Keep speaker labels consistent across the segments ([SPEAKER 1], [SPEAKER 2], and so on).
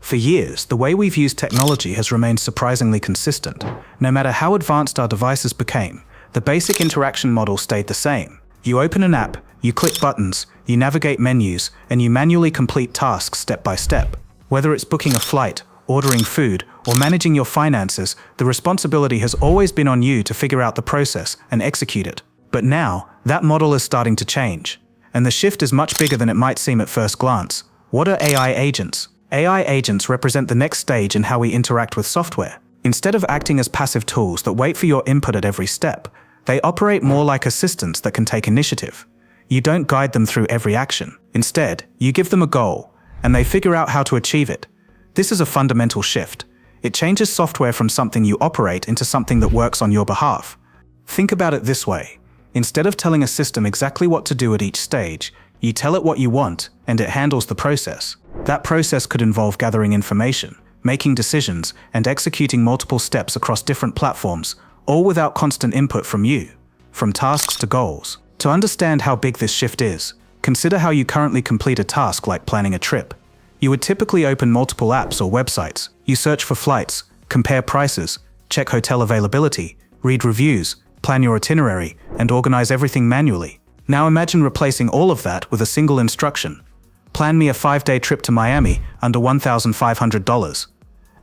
[SPEAKER 1] For years, the way we've used technology has remained surprisingly consistent. No matter how advanced our devices became, the basic interaction model stayed the same. You open an app, you click buttons, you navigate menus, and you manually complete tasks step by step. Whether it's booking a flight, ordering food, or managing your finances, the responsibility has always been on you to figure out the process and execute it. But now, that model is starting to change. And the shift is much bigger than it might seem at first glance. What are AI agents? AI agents represent the next stage in how we interact with software. Instead of acting as passive tools that wait for your input at every step, they operate more like assistants that can take initiative. You don't guide them through every action. Instead, you give them a goal, and they figure out how to achieve it. This is a fundamental shift. It changes software from something you operate into something that works on your behalf. Think about it this way. Instead of telling a system exactly what to do at each stage, you tell it what you want, and it handles the process. That process could involve gathering information, making decisions, and executing multiple steps across different platforms, all without constant input from you, from tasks to goals. To understand how big this shift is, consider how you currently complete a task like planning a trip. You would typically open multiple apps or websites. You search for flights, compare prices, check hotel availability, read reviews, plan your itinerary, and organize everything manually. Now imagine replacing all of that with a single instruction. Plan me a 5-day trip to Miami under $1,500.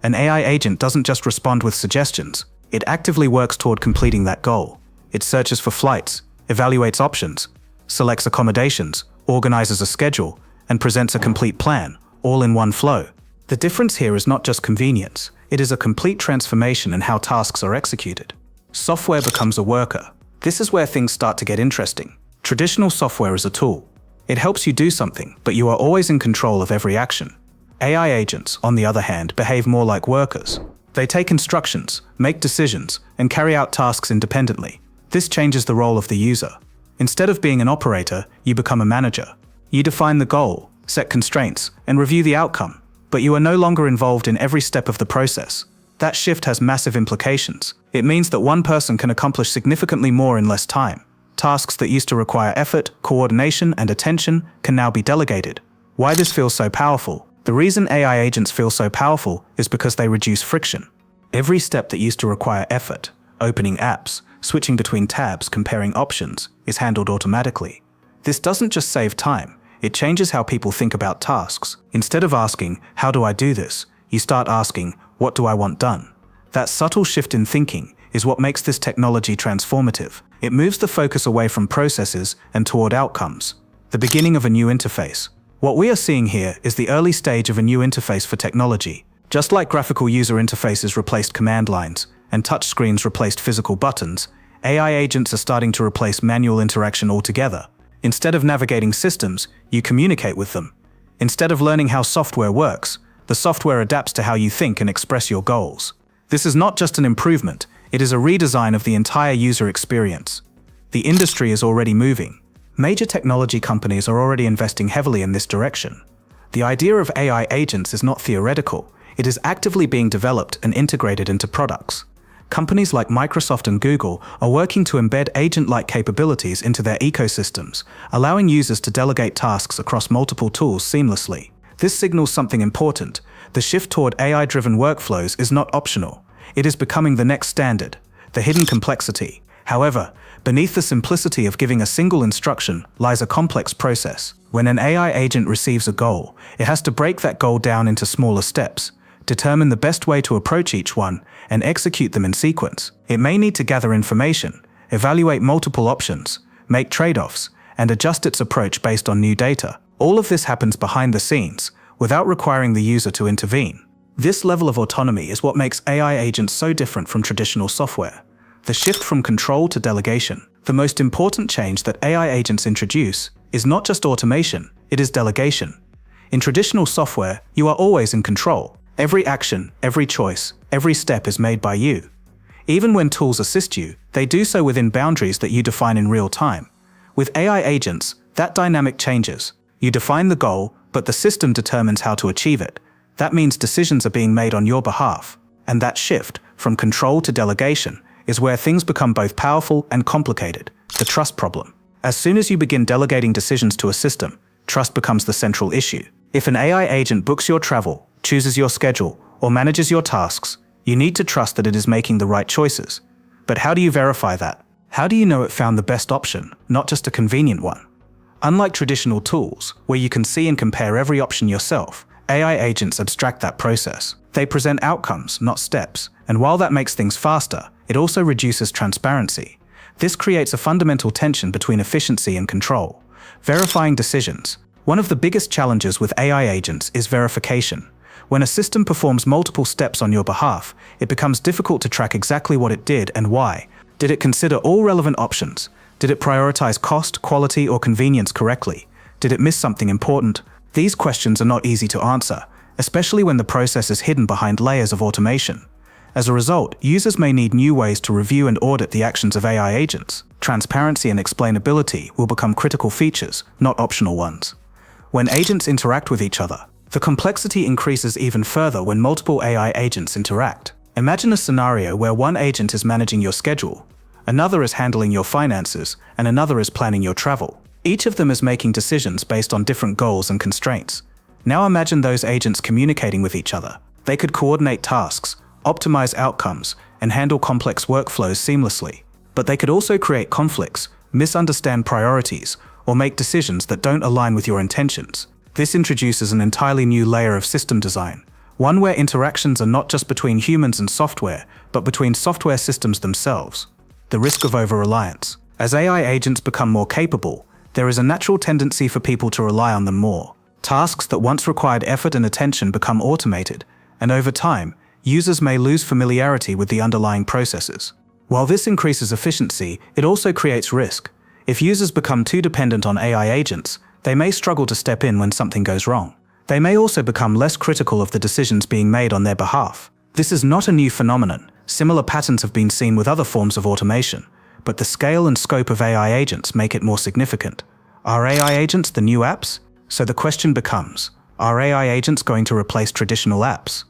[SPEAKER 1] An AI agent doesn't just respond with suggestions. It actively works toward completing that goal. It searches for flights, evaluates options, selects accommodations, organizes a schedule, and presents a complete plan, all in one flow. The difference here is not just convenience. It is a complete transformation in how tasks are executed. Software becomes a worker. This is where things start to get interesting. Traditional software is a tool. It helps you do something, but you are always in control of every action. AI agents, on the other hand, behave more like workers. They take instructions, make decisions, and carry out tasks independently. This changes the role of the user. Instead of being an operator, you become a manager. You define the goal, set constraints, and review the outcome, but you are no longer involved in every step of the process. That shift has massive implications. It means that one person can accomplish significantly more in less time. Tasks that used to require effort, coordination, and attention can now be delegated. Why this feels so powerful? The reason AI agents feel so powerful is because they reduce friction. Every step that used to require effort, opening apps, switching between tabs, comparing options, is handled automatically. This doesn't just save time, it changes how people think about tasks. Instead of asking, "How do I do this?" you start asking, "What do I want done?" That subtle shift in thinking is what makes this technology transformative. It moves the focus away from processes and toward outcomes. The beginning of a new interface. What we are seeing here is the early stage of a new interface for technology. Just like graphical user interfaces replaced command lines and touchscreens replaced physical buttons, AI agents are starting to replace manual interaction altogether. Instead of navigating systems, you communicate with them. Instead of learning how software works, the software adapts to how you think and express your goals. This is not just an improvement, it is a redesign of the entire user experience. The industry is already moving. Major technology companies are already investing heavily in this direction. The idea of AI agents is not theoretical, it is actively being developed and integrated into products. Companies like Microsoft and Google are working to embed agent-like capabilities into their ecosystems, allowing users to delegate tasks across multiple tools seamlessly. This signals something important. The shift toward AI-driven workflows is not optional. It is becoming the next standard, the hidden complexity. However, beneath the simplicity of giving a single instruction lies a complex process. When an AI agent receives a goal, it has to break that goal down into smaller steps, determine the best way to approach each one, and execute them in sequence. It may need to gather information, evaluate multiple options, make trade-offs, and adjust its approach based on new data. All of this happens behind the scenes, without requiring the user to intervene. This level of autonomy is what makes AI agents so different from traditional software. The shift from control to delegation. The most important change that AI agents introduce is not just automation, it is delegation. In traditional software, you are always in control. Every action, every choice, every step is made by you. Even when tools assist you, they do so within boundaries that you define in real time. With AI agents, that dynamic changes. You define the goal, but the system determines how to achieve it. That means decisions are being made on your behalf. And that shift, from control to delegation, is where things become both powerful and complicated. The trust problem. As soon as you begin delegating decisions to a system, trust becomes the central issue. If an AI agent books your travel, chooses your schedule, or manages your tasks, you need to trust that it is making the right choices. But how do you verify that? How do you know it found the best option, not just a convenient one? Unlike traditional tools, where you can see and compare every option yourself, AI agents abstract that process. They present outcomes, not steps, and while that makes things faster, it also reduces transparency. This creates a fundamental tension between efficiency and control. Verifying decisions. One of the biggest challenges with AI agents is verification. When a system performs multiple steps on your behalf, it becomes difficult to track exactly what it did and why. Did it consider all relevant options? Did it prioritize cost, quality, or convenience correctly? Did it miss something important? These questions are not easy to answer, especially when the process is hidden behind layers of automation. As a result, users may need new ways to review and audit the actions of AI agents. Transparency and explainability will become critical features, not optional ones. When agents interact with each other, the complexity increases even further when multiple AI agents interact. Imagine a scenario where one agent is managing your schedule, another is handling your finances, and another is planning your travel. Each of them is making decisions based on different goals and constraints. Now imagine those agents communicating with each other. They could coordinate tasks, optimize outcomes, and handle complex workflows seamlessly. But they could also create conflicts, misunderstand priorities, or make decisions that don't align with your intentions. This introduces an entirely new layer of system design, one where interactions are not just between humans and software, but between software systems themselves. The risk of over-reliance. As AI agents become more capable, there is a natural tendency for people to rely on them more. Tasks that once required effort and attention become automated, and over time, users may lose familiarity with the underlying processes. While this increases efficiency, it also creates risk. If users become too dependent on AI agents, they may struggle to step in when something goes wrong. They may also become less critical of the decisions being made on their behalf. This is not a new phenomenon. Similar patterns have been seen with other forms of automation, but the scale and scope of AI agents make it more significant. Are AI agents the new apps? So the question becomes, are AI agents going to replace traditional apps?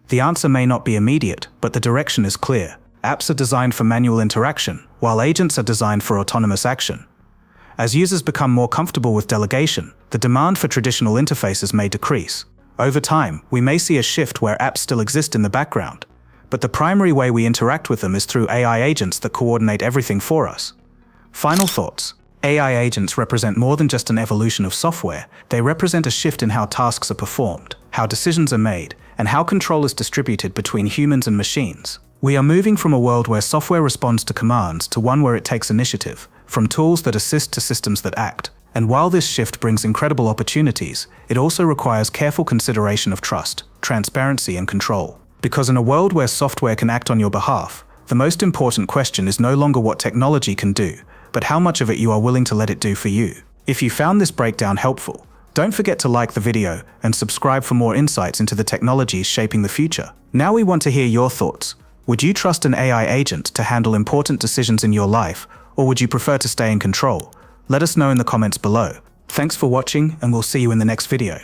[SPEAKER 1] The answer may not be immediate, but the direction is clear. Apps are designed for manual interaction, while agents are designed for autonomous action. As users become more comfortable with delegation, the demand for traditional interfaces may decrease. Over time, we may see a shift where apps still exist in the background, but the primary way we interact with them is through AI agents that coordinate everything for us. Final thoughts. AI agents represent more than just an evolution of software. They represent a shift in how tasks are performed, how decisions are made, and how control is distributed between humans and machines. We are moving from a world where software responds to commands to one where it takes initiative, from tools that assist to systems that act. And while this shift brings incredible opportunities, it also requires careful consideration of trust, transparency, and control. Because in a world where software can act on your behalf, the most important question is no longer what technology can do, but how much of it you are willing to let it do for you. If you found this breakdown helpful, don't forget to like the video and subscribe for more insights into the technologies shaping the future. Now we want to hear your thoughts. Would you trust an AI agent to handle important decisions in your life, or would you prefer to stay in control? Let us know in the comments below. Thanks for watching, and we'll see you in the next video.